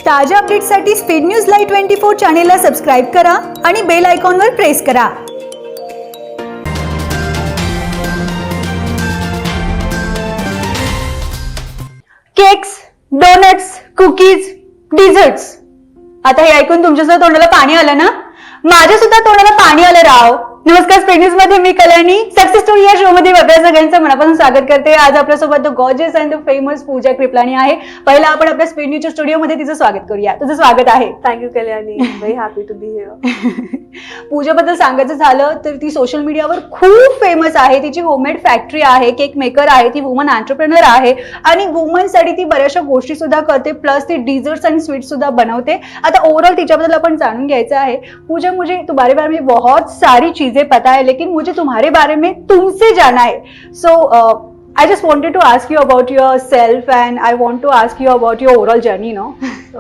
ताज्या अपडेट्ससाठी speed news live 24 चॅनेलला subscribe करा आणि बेल आयकॉनवर प्रेस करा. Cakes, donuts, cookies, desserts. आता हे ऐकून तुमच्या सुद्धा तोंडाला पाणी आलं ना? माझ्या सुद्धा तोंडाला पाणी आलं राव. नमस्कार, स्पीड न्यूज मध्ये मी कल्याणी सक्सेस स्टोरी या शो मध्ये आपल्या सगळ्यांचं मनापासून स्वागत करते. आज आपल्यासोबत the gorgeous and the famous Pooja Kripalani आहे. पहिला आपण आपल्या स्पीड न्यूजच्या स्टुडिओ मध्ये तिचं स्वागत करूया. तुझं स्वागत आहे. Thank you Kalyani, very happy to be here. पूजाबद्दल सांगायचं झालं तर ती सोशल मीडियावर खूप फेमस आहे. तिची होममेड फॅक्टरी आहे, केक मेकर आहे, ती वुमन एंटरप्रेनर आहे आणि वुमनसाठी ती बऱ्याचशा गोष्टी सुद्धा करते. प्लस ती डिझर्ट्स आणि स्वीट सुद्धा बनवते. आता ओव्हरऑल तिच्याबद्दल आपण जाणून घ्यायचं आहे. पूजा, मुझे तुम्हारे बारे में बहुत सारी चीजें पता है, लेकिन मुझे तुम्हारे बारे में तुमसे जाना है. सो I just wanted to ask you about yourself and I want to ask you about your overall journey, no?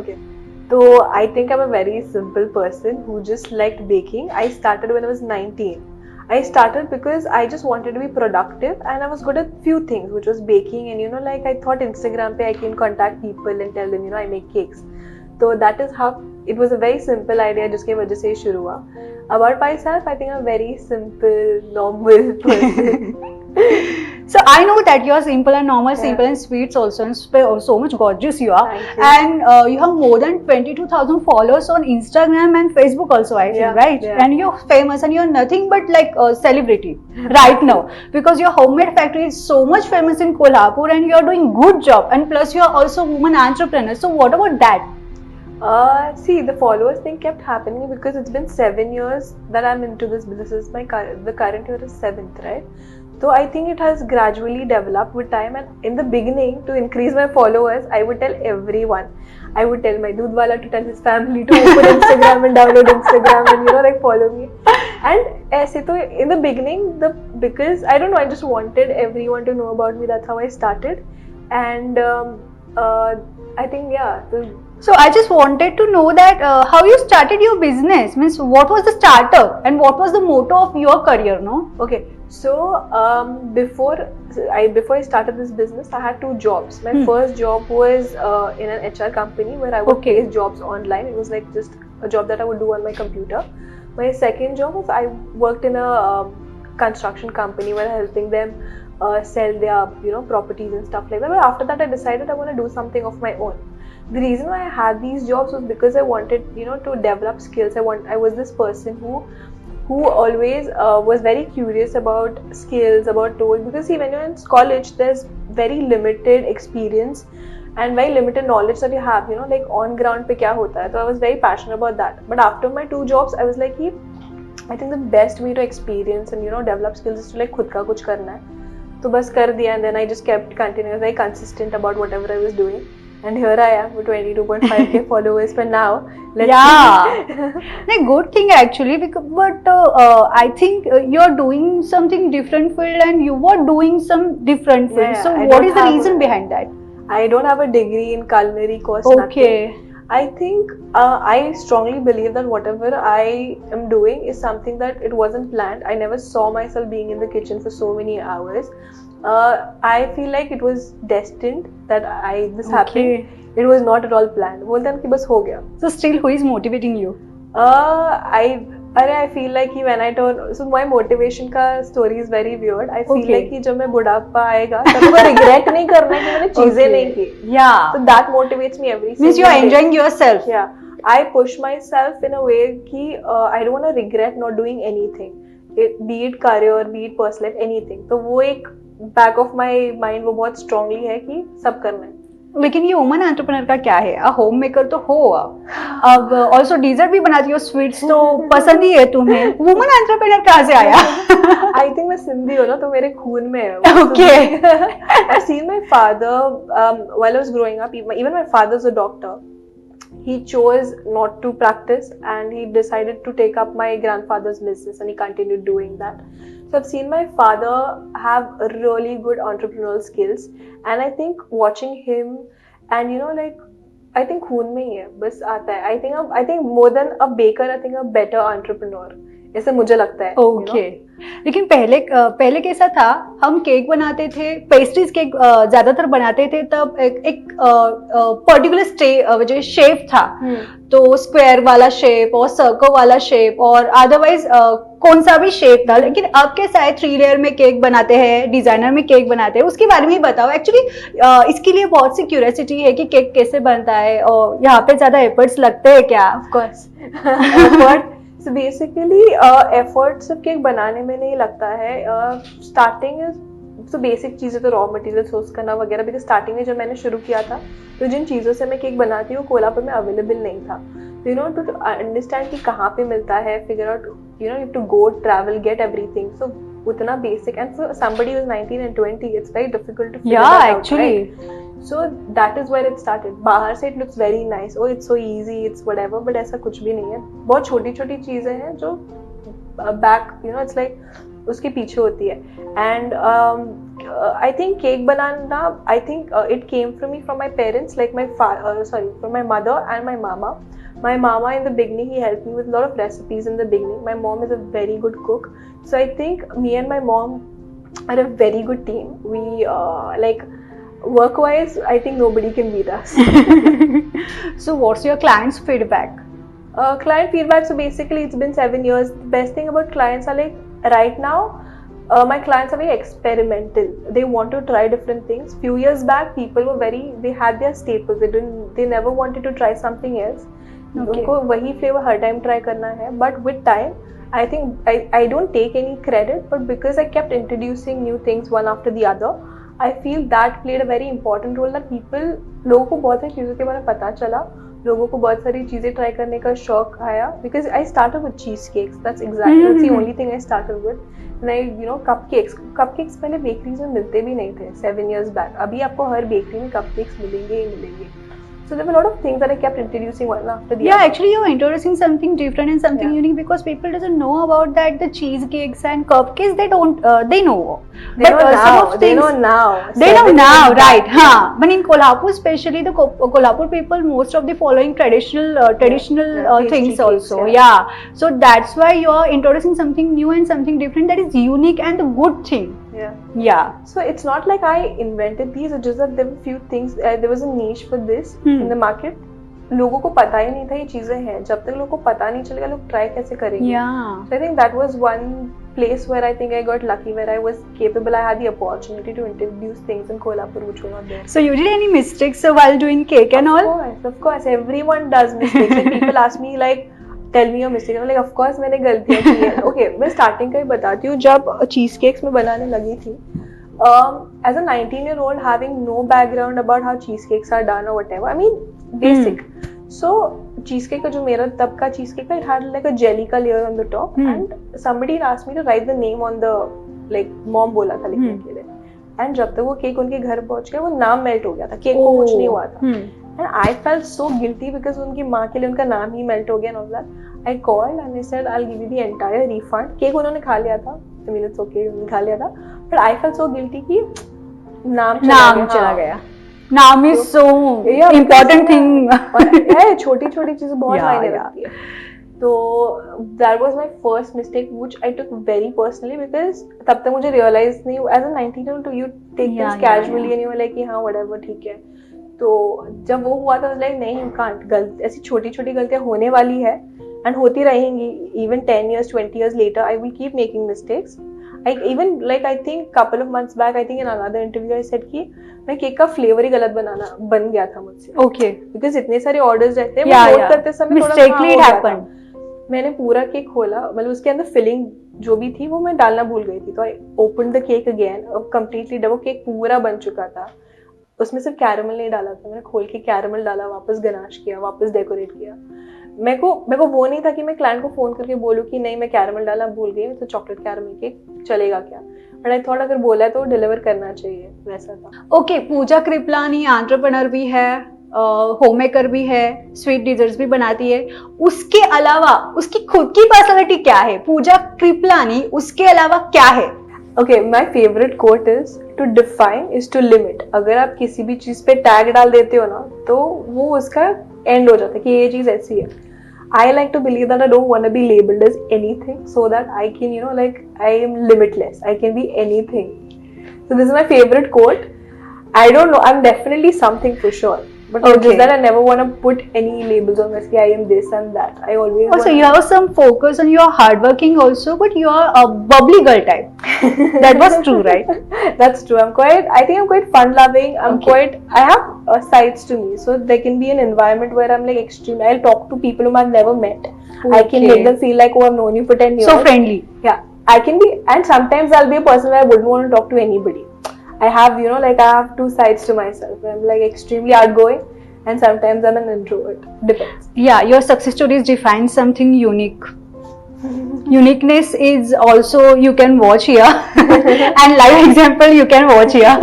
Okay. So I think I'm a very simple person who just liked baking. I started when I was 19. I started because I just wanted to be productive and I was good at few things, which was baking and like I thought Instagram pe I can contact people and tell them I make cakes. So that is how it was a very simple idea जिसके वजह से शुरू हुआ. About myself, I think I'm a very simple, normal person. So I know that you are simple and normal, simple and sweet also, and so much gorgeous you are. Thank you. And you have more than 22,000 followers on Instagram and Facebook also, I think, right? Yeah. And you're famous and you're nothing but like a celebrity right now because your homemade factory is so much famous in Kolhapur and you're doing good job, and plus you're also a woman entrepreneur. So what about that? See, the followers thing kept happening because it's been 7 years that I'm into this business. This is the current year is 7th, right? So I think it has gradually developed with time, and in the beginning, to increase my followers, I would tell everyone. I would tell my doodwala to tell his family to open Instagram and download Instagram and like follow me. And aise to in the beginning, because I don't know, I just wanted everyone to know about me. That's how I started, and I think So I just wanted to know that how you started your business. Means what was the starter and what was the motto of your career, no? Okay, so before I started this business, I had 2 jobs. My first job was in an HR company where I would place jobs online. It was like just a job that I would do on my computer. My second job was I worked in a construction company where I was helping them sell their properties and stuff like that. But after that, I decided I want to do something of my own. The reason why I had these jobs was because I wanted to develop skills. I was this person who always was very curious about skills, about tools, because see, when you're in college there's very limited experience and very limited knowledge that you have, like on ground pe kya hota hai. So I was very passionate about that. But after my 2 jobs, I was like, I think the best way to experience and develop skills is to like khud ka kuch karna hai. So bas kar diya, and then I just kept continuing, very consistent about whatever I was doing. And here I am with 22.5k followers for now. No, good thing actually, because, but I think you're doing something different field and you were doing some different field. So what is the reason behind that? I don't have a degree in culinary course. Okay. Nothing. I think I strongly believe that whatever I am doing is something that it wasn't planned. I never saw myself being in the kitchen for so many hours. I feel like it was destined that this happened. It was not at all planned. बोलते हैं कि बस हो गया. So still, who is motivating you? I feel like when I turn, so my motivation का story is very weird. I feel like कि जब मैं बुढ़ापा आएगा तब मुझे regret नहीं करना है कि मैंने चीजें नहीं की. Yeah. So that motivates me every single day. Means you are enjoying yourself. Yeah. I push myself in a way कि I don't want to regret not doing anything. Be it career, be it personal life, anything. तो वो एक back of my mind वो बहुत strongly है कि सब करना है. लेकिन ये वुमन एंटरप्रेन्योर का क्या है? होम मेकर तो हो, अब ऑल्सो डिजर्ट भी बनाती हो, स्वीट्स तो पसंद ही है तुम्हें. वुमन एंटरप्रेन्योर कहाँ से आया? आई थिंक मैं सिंधी हूँ ना, तो मेरे खून में है. Okay. I seen my father while I was growing up. Even my father is a doctor. He chose not to practice and he decided to take up my grandfather's business and he continued doing that. So I've seen my father have really good entrepreneurial skills, and I think watching him and like I think खून में ही है, बस आता है. I think more than a baker, I think a better entrepreneur ऐसे मुझे लगता है। ओके लेकिन पहले कैसा था, हम केक बनाते थे, पेस्ट्रीज केक ज्यादातर बनाते थे, तब एक पर्टिकुलर जो शेप था, तो स्क्वायर वाला शेप और सर्कल वाला शेप और अदरवाइज कौन सा भी शेप था। लेकिन अब कैसा है, 3 लेयर में केक बनाते हैं, डिजाइनर में केक बनाते हैं, उसके बारे में ही बताओ एक्चुअली। इसके लिए बहुत सी क्यूरियोसिटी है कि केक कैसे बनता है और यहाँ पे ज्यादा एफर्ट्स लगते हैं क्या? Of course effort, so basically effort सिर्फ केक बनाने में नहीं लगता है। स्टार्टिंग इज सो बेसिक चीज़ें तो रॉ मटेरियल सोर्स करना वगैरह, बिकॉज स्टार्टिंग में जब मैंने शुरू किया था तो जिन चीज़ों से मैं केक बनाती हूँ कोल्हापुर में अवेलेबल नहीं था। यू नो टू अंडरस्टैंड कि कहाँ पे मिलता है, figure out, you know you to go travel get everything, so उतना basic, and for somebody who is 19 and 20 it's very difficult to figure that out, actually right? So that is where it started. बाहर से it looks very nice, oh it's so easy, it's whatever, but ऐसा कुछ भी नहीं है। बहुत छोटी छोटी चीज़ें हैं जो back, you know, it's like उसके पीछे होती है। And I think cake banana, I think it came from me, from my parents, like from my mother and my mama. My mama in the beginning, he helped me with a lot of recipes in the beginning. My mom is a very good cook, so I think me and my mom are a very good team. We like work-wise, I think nobody can beat us. So what's your clients' feedback? Client feedback, so basically it's been 7 years. The best thing about clients are like, right now my clients are very experimental. They want to try different things. Few years back people were they had their staples. They never wanted to try something else. उनको वही flavour हर time try करना है, but with time I think I don't take any credit, but because I kept introducing new things one after the other, I feel that played a very important role, that लोगों को बहुत सारी चीज़ों के बारे में पता चला, लोगों को बहुत सारी चीज़ें ट्राई करने का शौक आया, because I started with cheesecakes, that's the only thing I started with. And I, you know, cupcakes पहले बेकरीज में मिलते भी नहीं थे 7 years back, अभी आपको हर बेकरी में cupcakes मिलेंगे ही मिलेंगे। So there were a lot of things that I kept introducing one after the other. Yeah, actually you're introducing something different and something unique, because people doesn't know about that the cheesecakes and cupcakes, they don't they know. They know now, right? Huh. But in Kolhapur especially, the Kolhapur people, most of the following traditional things also. Yeah. So that's why you're introducing something new and something different that is unique and the good thing. Yeah. So it's not like I invented these, it's just that there were few things, there was a niche for this in the market. लोगों को पता ही नहीं था ये चीजें हैं, जब तक लोगों को पता नहीं चलेगा लोग ट्राई कैसे करेंगे। So I think that was one place where I think I got lucky, where I was capable, I had the opportunity to introduce things in Kolhapur which were not there. So you did any mistakes while doing cake and all? Of course, everyone does mistakes. When people ask me like, tell me your mistake, I'm like, of course मैंने गलतियाँ की हैं। Okay, मैं starting का ही बताती हूँ। जब cheese cakes में बनाने लगी थी, as a 19-year-old having no background about how cheesecakes are done or whatever, I mean basic. So cheesecake का जो मेरा तब का cheesecake का, it had like a jelly का layer on the top, and somebody asked me to write the name on the, like mom बोला था लिखने के लिए, and जब तक वो केक उनके घर पहुंच गया वो नाम मेल्ट हो गया था, केक को कुछ नहीं हुआ था, and I felt so guilty because उनकी माँ के लिए उनका नाम ही मेल्ट हो गया and all that. I called and I said I'll give you the entire refund. Cake उन्होंने खा लिया था, I mean it's okay, उन्होंने खा लिया था, but I felt so guilty कि नाम चला गया। नाम is so important thing. छोटी छोटी चीजें बहुत मायने रखती है। तो that was my first mistake which I took very personally, because तब तक मुझे realize नहीं, as a 19-year-old you take things casually and you were like कि हाँ whatever ठीक है। तो जब वो हुआ था like नहीं, can't, ऐसी छोटी छोटी गलतियाँ होने वाली है and होती रहेंगी, even 10 years 20 years later I will keep making mistakes. I think couple of months back, I think in another interview I said कि मैं केक का फ्लेवर ही गलत बन गया था मुझसे। Okay. Because इतने सारे ऑर्डर्स रहते हैं, वो नोट करते समय mistakenly it happened. मैंने पूरा केक खोला, मतलब उसके अंदर फिलिंग जो भी थी वो मैं डालना भूल गई थी, तो I open the cake again, completely वो केक पूरा बन चुका था, उसमें सिर्फ कैरमल नहीं डाला था, मैंने खोल के कैरमल डाला, वापस गनाश किया, वापस डेकोरेट किया। मेरे को वो नहीं था कि मैं क्लाइंट को फोन करके बोलूँ कि नहीं मैं कैरमल डालना भूल गई, तो चॉकलेट कैरमल केक चलेगा क्या, बट आई थॉट अगर बोला है तो डिलीवर करना चाहिए, वैसा था। ओके, पूजा कृपलानी एंटरप्रेन्योर भी है, होममेकर भी है, स्वीट डिजर्ट्स भी बनाती है, उसके अलावा उसकी खुद की पर्सनालिटी क्या है? पूजा कृपलानी उसके अलावा क्या है? Okay, my favourite quote is to define is to limit. अगर आप किसी भी चीज पे टैग डाल देते हो ना, तो वो उसका एंड हो जाता है कि ये चीज ऐसी है। I like to believe that I don't want to be labeled as anything, so that I can, like, I am limitless. I can be anything. So this is my favorite quote. I don't know. I'm definitely something for sure. But it's Okay. just that I never want to put any labels on myself. I am this and that. I always Also, you have some focus and you're hardworking also, but you're a bubbly girl type. That was true, right? That's true. I think I'm quite fun loving. I have sides to me. So there can be an environment where I'm like extreme. I'll talk to people whom I've never met. I can Okay. make them feel like, oh, I've known you for 10 years. So friendly. Yeah. I can be, and sometimes I'll be a person where I wouldn't want to talk to anybody. I have, I have two sides to myself. I'm like extremely outgoing, and sometimes I'm an introvert. Depends. Yeah, your success stories define something unique. Uniqueness is also you can watch here and live example you can watch here.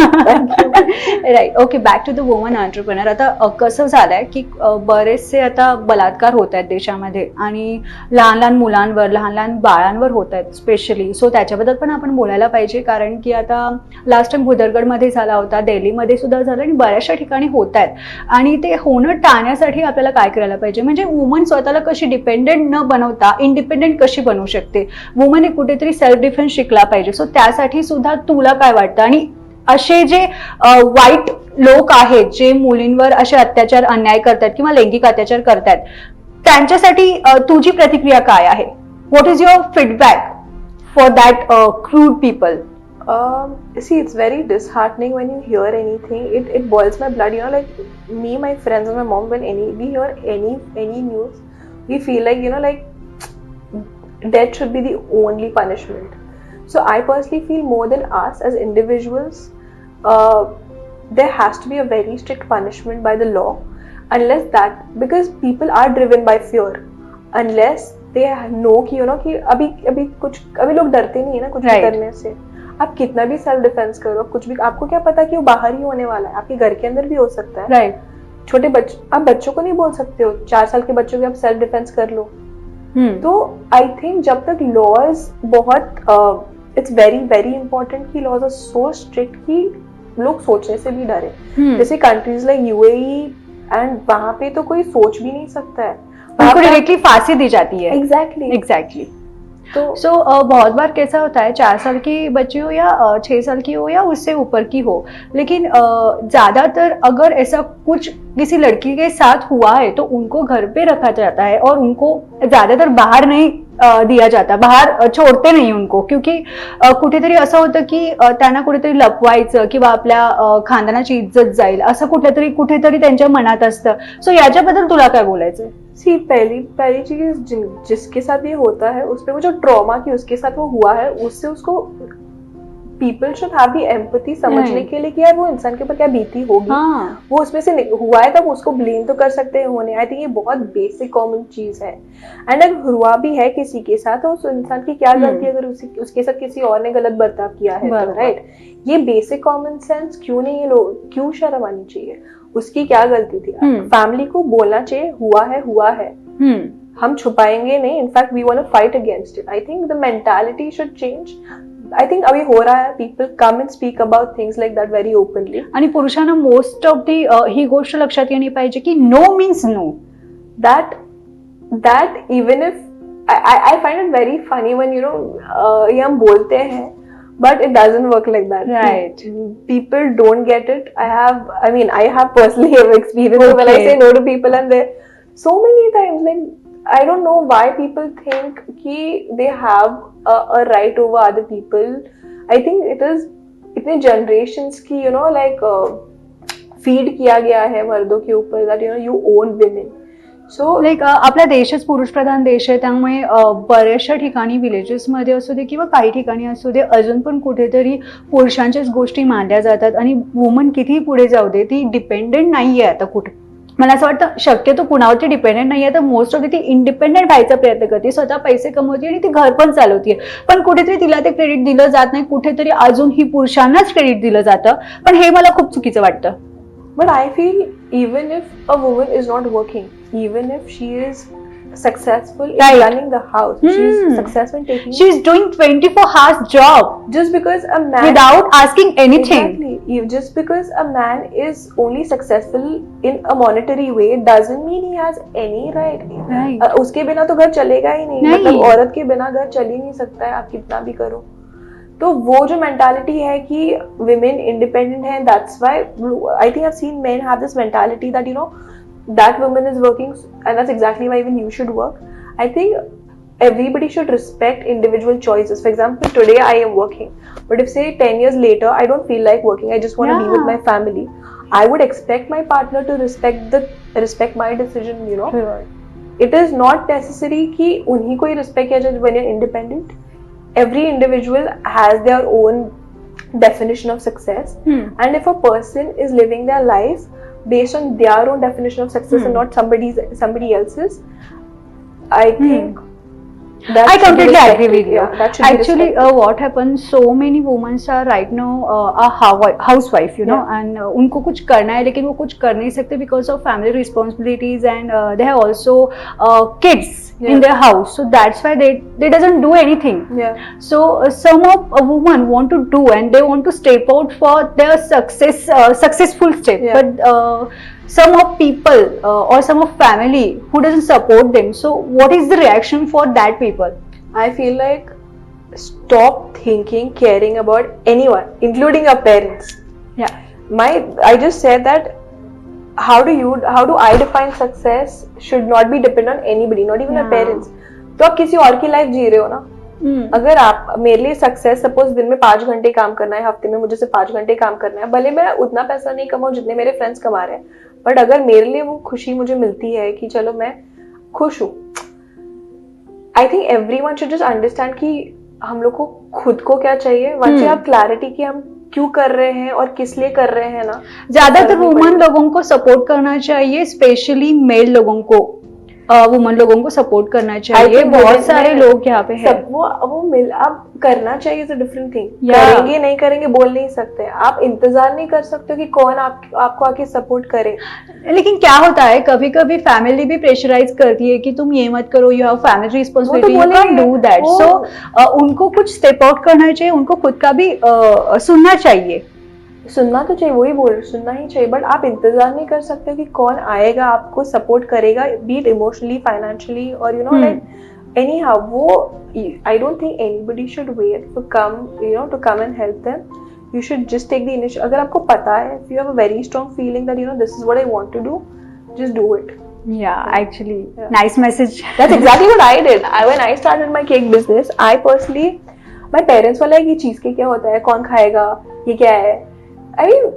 Right. Okay, back to the woman entrepreneur. आता कसं झालंय की बरेचसे आता बलात्कार होत आहेत देशामध्ये आणि लहान लहान मुलांवर लहान लहान बाळांवर होत आहेत स्पेशली. सो त्याच्याबद्दल पण आपण बोलायला पाहिजे, कारण की आता लास्ट टाइम भुदरगडमध्ये झाला होता, दिल्लीमध्ये सुद्धा झालं आणि बऱ्याचशा ठिकाणी होत आहेत. आणि ते होणं टाळण्यासाठी आपल्याला काय करायला पाहिजे, म्हणजे वुमन स्वतःला कशी डिपेंडेंट न बनवता इंडिपेंडेंट कशी बनवू शकते, वुमन हे कुठेतरी सेल्फ डिफेन्स शिकला पाहिजे. सो त्यासाठी सुद्धा तुला काय वाटतं, आणि असे जे वाईट लोक आहेत जे मुलींवर असे अत्याचार अन्याय करतात किंवा लैंगिक अत्याचार करतात, त्यांच्यासाठी तुझी प्रतिक्रिया काय आहे? What is your feedback for that crude people? See, it's very disheartening when you hear anything. It boils my blood. Like me, my friends, and my mom, when we hear any news, we feel like, like death should be the only punishment. So I personally feel more than us as individuals, there has to be a very strict punishment by the law, unless that, because people are driven by fear, unless they know कि कि अभी लोग डरते नहीं है ना कुछ भी करने से. आप कितना भी सेल्फ डिफेंस करो, कुछ भी, आपको क्या पता कि वो बाहर ही होने वाला है, आपके घर के अंदर भी हो सकता है. राइट. छोटे आप बच्चों को नहीं बोल सकते हो, 4 साल के बच्चों को आप सेल्फ डिफेंस कर लो. तो आई थिंक जब तक लॉज बहुत इट्स वेरी वेरी इंपॉर्टेंट कि लॉज आर सो स्ट्रिक्ट कि लोग सोचने से भी डरे. जैसे कंट्रीज लाइक यूएई, एंड वहां पे तो कोई सोच भी नहीं सकता है, उनको डायरेक्टली फांसी दी जाती है. एग्जैक्टली. तो बहुत बार कैसा होता है, 4 साल की बच्ची हो या 6 साल की हो या उससे ऊपर की हो, लेकिन ज्यादातर अगर ऐसा कुछ किसी लड़की के साथ हुआ है तो उनको घर पे रखा जाता है और उनको ज्यादातर बाहर नहीं दिया जाता, बाहर छोडते नाही उनको, क्योंकि कुठेतरी असं होतं की त्यांना कुठेतरी लपवायचं किंवा आपल्या खानदानाची इज्जत जाईल असं कुठेतरी त्यांच्या मनात असतं. सो याच्याबद्दल तुला काय बोलायचं? सी, पहली चीज जिसके साथ ये होता है उस पे वो जो ट्रॉमा की उसके साथ वो हुआ है, उससे उसको people should have the empathy समझने के लिए कि यार वो इंसान के ऊपर क्या बीती होगी. वो उसमें से हुआ है तब उसको ब्लेम तो कर सकते हैं होने. आई थिंक ये बहुत बेसिक कॉमन चीज है. एंड अगर हुआ भी है किसी के साथ तो उस इंसान की क्या गलती अगर उसके साथ किसी और ने गलत बर्ताव किया है, राइट? ये बेसिक कॉमन सेंस क्यों नहीं, ये लोग क्यों शर्म आनी चाहिए? उसकी क्या गलती थी? फैमिली को बोलना चाहिए हुआ है. हम छुपाएंगे नहीं. In fact we want to fight against it. I think the mentality should change. I think अभी हो रहा है, people come and speak about things like that very openly. आणि पुरुषांना मोस्ट ऑफ दी ही गोष्ट लक्षात येणे पाहिजे की no means no. That even if I find it very funny when ये हम बोलते हैं, but it doesn't work like that. Right. People don't get it. I have personally have experience when I say no to people, and there so many times, like, I don't know why people think कि they have a right over other people. I think it is इतने generations की like feed किया गया है मर्दों के ऊपर that you own women. So like आपला देशच पुरुष प्रधान देश आहे, त्यामुळे बऱ्याचशा ठिकाणी विलेजेस मध्ये असू दे किंवा काही ठिकाणी असू दे अजून पण कुठेतरी पुरुषांच्याच गोष्टी मांडल्या जातात. आणि वुमन कितीही पुढे जाऊ दे ती डिपेंडेंट नाहीये आता कुठे. मला असं वाटतं शक्यतो कुणावरती डिपेंडेंट नाहीये, तर मोस्ट ऑफ ती इंडिपेंडेंट व्हायचा प्रयत्न करते, स्वतः पैसे कमवते आणि ती घर पण चालवते. पण कुठेतरी तिला ते क्रेडिट दिलं जात नाही, कुठेतरी अजून ही पुरुषांनाच क्रेडिट दिलं जातं. पण हे मला खूप चुकीचं वाटतं. But I feel even if a woman is not working, even if she is successful in running the house, she's successful in taking. She is doing 24 hours job Just because a man without asking anything. Exactly. just because a man is only successful in a monetary way doesn't mean he has any right. Right. उसके बिना तो घर चलेगा ही नहीं. मतलब औरत के बिना घर चल ही नहीं सकता है, आप कितना भी करो. तो वो जो मेंटालिटी है कि women independent है, that's why I think I've seen men have this mentality that that woman is working, and that's exactly why even you should work. I think everybody should respect individual choices. For example, today I am working, but if say 10 years later I don't feel like working, I just want to be with my family, I would expect my partner to respect my decision. Sure. It is not necessary कि उन्हीं को ही respect किया जाए when you're independent. Every individual has their own definition of success, and if a person is living their life based on their own definition of success and not somebody else's, I think that I should be completely agree respected. with you. Yeah, that should be Actually, respected. what happens? So many women are right now a housewife, and उनको कुछ करना है लेकिन वो कुछ कर नहीं सकते because of family responsibilities, and they have also kids in their house. So that's why they doesn't do anything. Yeah. So some of a woman want to do and they want to step out for their successful step, but some of people or some of family who doesn't support them. So what is the reaction for that people? I feel like stop thinking, caring about anyone, including your parents. Yeah. I just said that how do I define success should not be dependent on anybody, not even your parents. तो आप किसी और की life जी रहे हो ना. अगर आप मेरे लिए सक्सेस, सपोज दिन में 5 घंटे काम करना है, हफ्ते में मुझे सिर्फ 5 घंटे काम करना है, भले मैं उतना पैसा नहीं कमाऊं जितने मेरे फ्रेंड्स कमा रहे हैं, बट अगर मेरे लिए वो खुशी मुझे मिलती है कि चलो मैं खुश हूँ, I think everyone should just understand कि हम लोग को खुद को क्या चाहिए. वंस यू हैव क्लैरिटी कि हम क्यों कर रहे हैं और किस लिए कर रहे हैं ना, ज्यादातर वुमन लोगों को सपोर्ट करना चाहिए, स्पेशली मेल लोगों को वुमन लोगों को सपोर्ट करना चाहिए. बहुत सारे लोग यहाँ पे हैं. वो मिल अब करना चाहिए इज अ डिफरेंट थिंग. करेंगे नहीं करेंगे बोल नहीं सकते. आप इंतजार नहीं कर सकते कि कौन आपको आके सपोर्ट करे. लेकिन क्या होता है, कभी कभी फैमिली भी प्रेशराइज करती है कि तुम ये मत करो, you have family responsibility, you can do that. So उनको कुछ स्टेप आउट करना चाहिए, उनको खुद का भी सुनना चाहिए. सुनना तो चाहिए, वही बोल, सुनना ही चाहिए, बट आप इंतजार नहीं कर सकते कि कौन आएगा आपको सपोर्ट करेगा, बी इट इमोशनली, फाइनेंशियली, और लाइक एनी हाउ. वो I don't think anybody should wait to come and help them. You should just take the initiative. अगर आपको पता है, if you have a very strong feeling that this is what I want to do, just do it. Yeah, actually, nice message. That's exactly what I did. When I started my cake business, I personally, my parents were like, ये चीज के क्या होता है, कौन खाएगा, ये क्या है. I mean,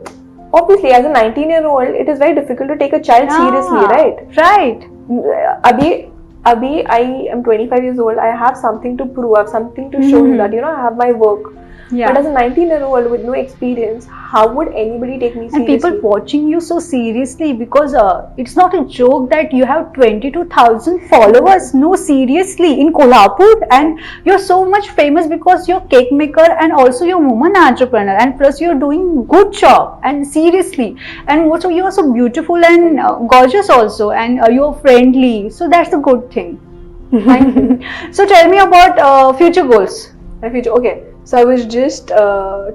obviously, as a 19-year-old, it is very difficult to take a child seriously, right? Right. Abhi, I am 25 years old. I have something to prove. I have something to show you that I have my work. Yeah. But as a 19-year-old with no experience, how would anybody take me seriously? And people watching you so seriously, because it's not a joke that you have 22,000 followers. No, seriously, in Kolhapur, and you're so much famous because you're cake maker and also you're woman entrepreneur, and plus you're doing good job, and seriously, and also you are so beautiful and gorgeous also, and you're friendly, so that's the good thing. Thank you. So tell me about future goals. My future, okay. So I was just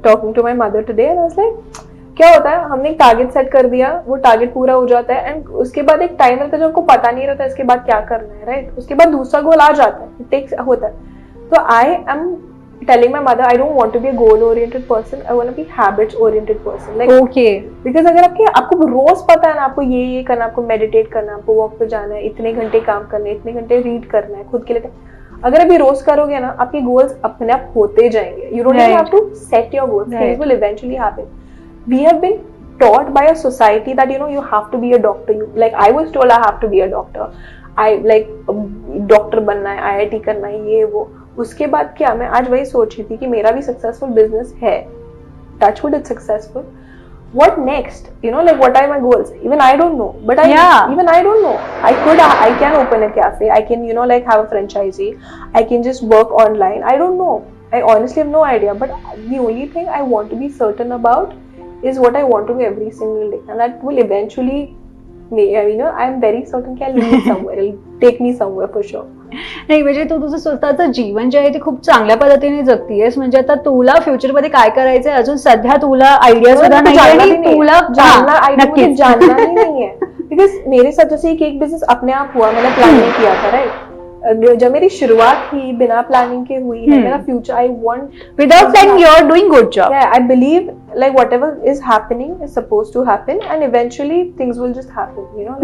talking to my mother today and I was like, क्या होता है, हमने एक target set कर दिया, वो target पूरा हो जाता है, एंड उसके बाद एक टाइम रहता है जो हमको पता नहीं रहता इसके बाद क्या करना है, राइट. उसके बाद दूसरा गोल आ जाता है, इट टेक्स होता है. तो I am telling my mother, I don't want to be a goal oriented person, I want to be habits oriented person. Like okay, because अगर आपको रोज पता है ना, आपको ये करना, आपको मेडिटेट करना, आपको वॉक पे जाना है, इतने घंटे काम करना है, इतने घंटे रीड करना है खुद के लिए, अगर अभी रोज करोगे ना, आपके गोल्स अपने आप होते जाएंगे. You don't have to set your goals, things will eventually happen. We have been taught by a society that you have to be a doctor. Like I was told I have to be a doctor. I like doctor बनना है, IIT करना है, ये वो. उसके बाद क्या, मैं आज वही सोच रही थी कि मेरा भी सक्सेसफुल बिजनेस है, touchwood it's successful. What next? Like what are my goals? Even I don't know. But even I don't know. I can open a cafe. I can, like have a franchisee. I can just work online. I don't know. I honestly have no idea. But the only thing I want to be certain about is what I want to do every single day. And that will eventually, I'm very certain that it'll lead me somewhere. It'll take me somewhere for sure. नाही म्हणजे तू तुझं स्वतःचं जीवन जे आहे ते खूप चांगल्या पद्धतीने जगतीयस. म्हणजे आता तुला फ्युचरमध्ये काय करायचंय अजून सध्या तुला आयडिया सुद्धा नाही आणि तुला जानना हा, मुझे नक्कीच जानना ही नहीं है बिकॉज मेरे साथ जैसे एक केक बिजनेस अपने आप हुआ, मैंने प्लान नहीं किया था, राइट. जब मेरी शुरुआत हुई बिना प्लानिंग के हुई है. मेरा future I want without planning you are doing good job. I believe like whatever is happening is supposed to happen and eventually things will just happen, you know.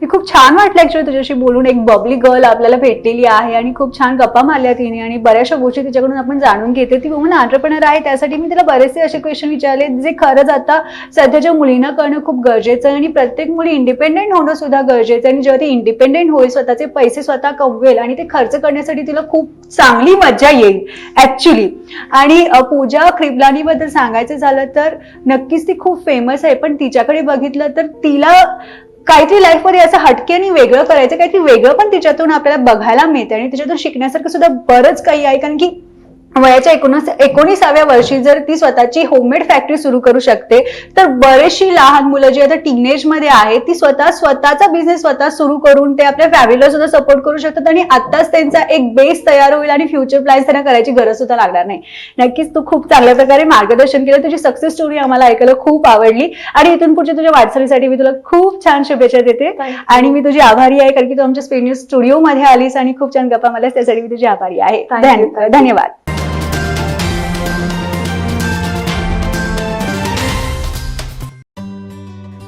हे खूप छान वाटलं ऍक्च्युअली तुझ्याशी बोलून. एक बबली गर्ल आपल्याला भेटलेली आहे आणि खूप छान गप्पा मारल्या तिने आणि बऱ्याचशा गोष्टी तिच्याकडून आपण जाणून घेते. ती वुमन एंटरप्रेनर आहे, त्यासाठी मी तिला बरेचसे असे क्वेश्चन विचारले जे खरंच आता सध्याच्या मुलींना करणं खूप गरजेचं आहे आणि प्रत्येक मुली इंडिपेंडेंट होणं सुद्धा गरजेचं आहे. आणि जेव्हा ती इंडिपेंडेंट होईल, स्वतःचे पैसे स्वतः कमवेल आणि ते खर्च करण्यासाठी तिला खूप चांगली मजा येईल ऍक्च्युली. आणि पूजा क्रिपलानी बद्दल सांगायचं झालं तर नक्कीच ती खूप फेमस आहे, पण तिच्याकडे बघितलं तर तिला काहीतरी लाईफमध्ये असं हटके आणि वेगळं करायचं, काहीतरी वेगळं पण तिच्यातून आपल्याला बघायला मिळते आणि तिच्यातून शिकण्यासारखं सुद्धा बरंच काही आहे. कारण की वयाच्या 19व्या वर्षी जर ती स्वतःची होममेड फॅक्टरी सुरू करू शकते, तर बरेचशी लहान मुलं जी आता टीनेज मध्ये आहेत ती स्वतःचा बिझनेस स्वतः सुरू करून ते आपल्या फॅमिलीला सुद्धा सपोर्ट करू शकतात आणि आताच त्यांचा एक बेस तयार होईल आणि फ्युचर प्लॅन्स त्यांना करायची गरज सुद्धा लागणार नाही. नक्कीच तू खूप चांगल्या प्रकारे मार्गदर्शन केलं. तुझी सक्सेस स्टोरी आम्हाला ऐकायला खूप आवडली आणि इथून पुढच्या तुझ्या वाटचालीसाठी मी तुला खूप छान शुभेच्छा देते आणि मी तुझी आभारी आहे कारण की तू आमच्या स्पेन स्टुडिओमध्ये आलीस आणि खूप छान गप्पा मारल्यास, त्यासाठी मी तुझी आभारी आहे. धन्यवाद.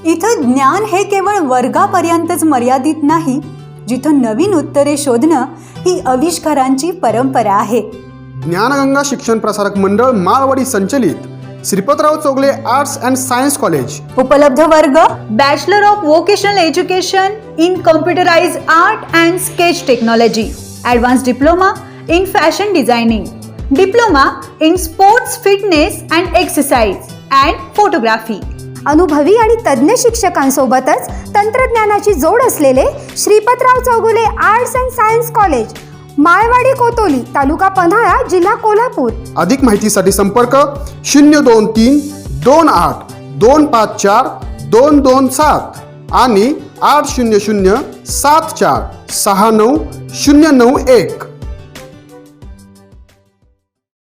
इथं ज्ञान हे केवळ वर्गापर्यंतच मर्यादित नाही, जिथं नवीन उत्तरे शोधणं ही आविष्कारांची परंपरा आहे. ज्ञानगंगा शिक्षण प्रसारक मंडळ माळवाडी संचलित Shripatrao Chougule arts and science college. उपलब्ध वर्ग: bachelor of vocational education in computerise art and sketch technology, advance diploma in fashion designing, diploma in sports fitness and exercise and photography. अनुभवी आणि तज्ज्ञ शिक्षकांसोबतच तंत्रज्ञानाची जोड असलेले Shripatrao Chougule arts and science college, Malwadi Kotoli, taluka Panhala, जिल्हा कोल्हापूर. अधिक माहितीसाठी संपर्क 023 28 254 227 आणि 800 74 69 091.